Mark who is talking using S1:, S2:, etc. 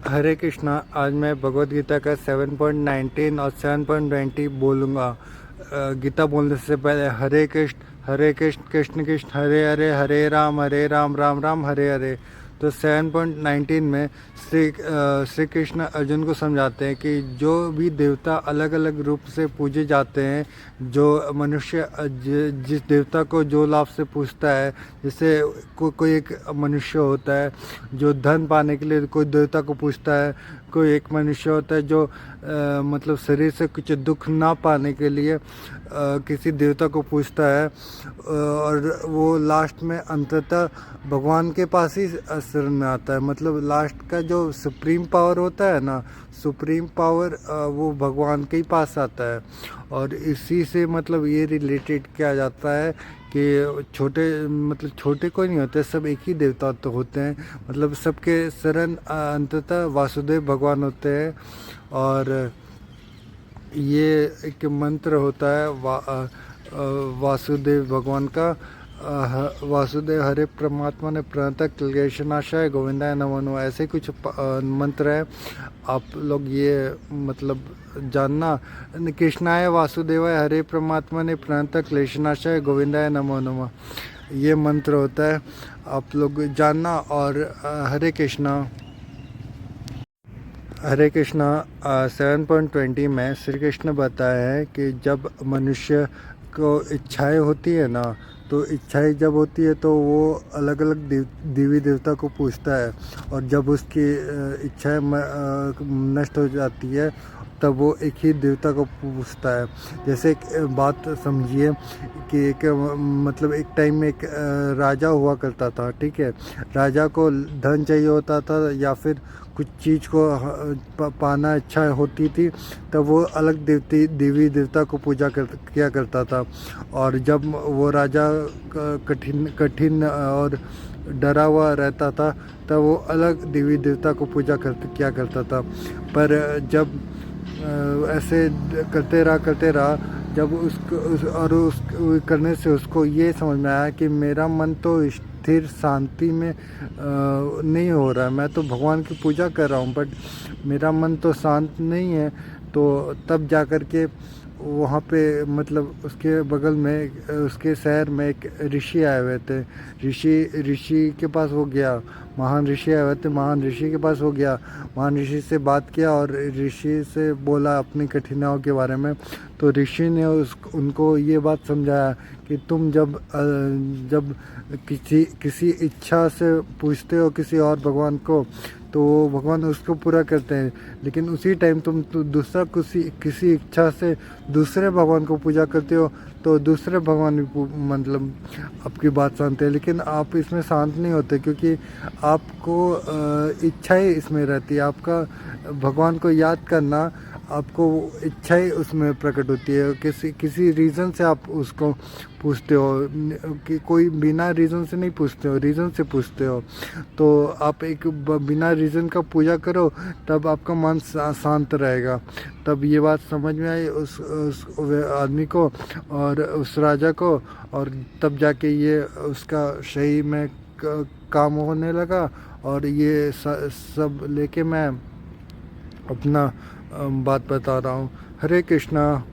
S1: हरे कृष्णा। आज मैं भगवत गीता का 7.19 और 7.20 बोलूँगा। गीता बोलने से पहले हरे कृष्ण कृष्ण कृष्ण हरे हरे, हरे राम राम राम हरे हरे। तो 7.19 में श्री कृष्ण अर्जुन को समझाते हैं कि जो भी देवता अलग अलग रूप से पूजे जाते हैं, जो मनुष्य जिस देवता को जो लाभ से पूजता है, जैसे कोई एक मनुष्य होता है जो धन पाने के लिए कोई देवता को पूजता है, कोई एक मनुष्य होता है जो मतलब शरीर से कुछ दुख ना पाने के लिए किसी देवता को पूजता है, और वो लास्ट में अंततः भगवान के पास ही शरण में आता है। मतलब लास्ट का जो सुप्रीम पावर होता है ना, सुप्रीम पावर वो भगवान के ही पास आता है। और इसी से मतलब ये रिलेटेड किया जाता है कि छोटे कोई नहीं होते, सब एक ही देवता तो होते हैं। मतलब सबके शरण अंततः वासुदेव भगवान होते हैं। और ये एक मंत्र होता है वासुदेव भगवान का। वासुदेव हरे परमात्मा ने प्रणतः क्लेशनाशाय गोविंदाय नमो नमः, ऐसे कुछ मंत्र है। आप लोग ये मतलब जानना, कृष्णाय वासुदेवाय हरे परमात्मा ने प्रणतः क्लेशनाशाय गोविंदाय नमो नमः, ये मंत्र होता है, आप लोग जानना। और हरे कृष्णा। हरे कृष्णा 7.20 में श्री कृष्ण बताया है कि जब मनुष्य को इच्छाएं होती है ना, तो इच्छाएं जब होती है तो वो अलग अलग देवी देवता को पूजता है। और जब उसकी इच्छाएं नष्ट हो जाती है, तब वो एक ही देवता को पूजता है। जैसे एक बात समझिए कि एक मतलब एक टाइम में एक राजा हुआ करता था, ठीक है। राजा को धन चाहिए होता था या फिर कुछ चीज़ को पाना इच्छा होती थी, तब वो अलग देवी देवता को पूजा किया करता था। और जब वो राजा कठिन और डरा हुआ रहता था, तब वो अलग देवी देवता को पूजा किया करता था। पर जब ऐसे करते रहा, जब उस करने से उसको ये समझ में आया कि मेरा मन तो स्थिर शांति में नहीं हो रहा है, मैं तो भगवान की पूजा कर रहा हूँ बट मेरा मन तो शांत नहीं है। तो तब जा कर के वहाँ पे मतलब उसके बगल में उसके शहर में एक ऋषि आए हुए थे। ऋषि के पास वो गया, महान ऋषि आए हुए थे, महान ऋषि के पास वो गया, महान ऋषि से बात किया और ऋषि से बोला अपनी कठिनाइयों के बारे में। तो ऋषि ने उनको ये बात समझाया कि तुम जब किसी इच्छा से पूछते हो किसी और भगवान को, तो भगवान उसको पूरा करते हैं। लेकिन उसी टाइम तुम दूसरा किसी इच्छा से दूसरे भगवान को पूजा करते हो, तो दूसरे भगवान भी मतलब आपकी बात सुनते हैं। लेकिन आप इसमें शांत नहीं होते, क्योंकि आपको इच्छा ही इसमें रहती है। आपका भगवान को याद करना, आपको इच्छा ही उसमें प्रकट होती है। किसी रीज़न से आप उसको पूछते हो, कि कोई बिना रीज़न से नहीं पूछते हो, रीज़न से पूछते हो। तो आप एक बिना रीज़न का पूजा करो, तब आपका मन शांत रहेगा। तब ये बात समझ में आई उस आदमी को और उस राजा को, और तब जाके ये उसका सही में काम होने लगा। और ये सब लेके मैं अपना बात बता रहा हूँ। हरे कृष्णा।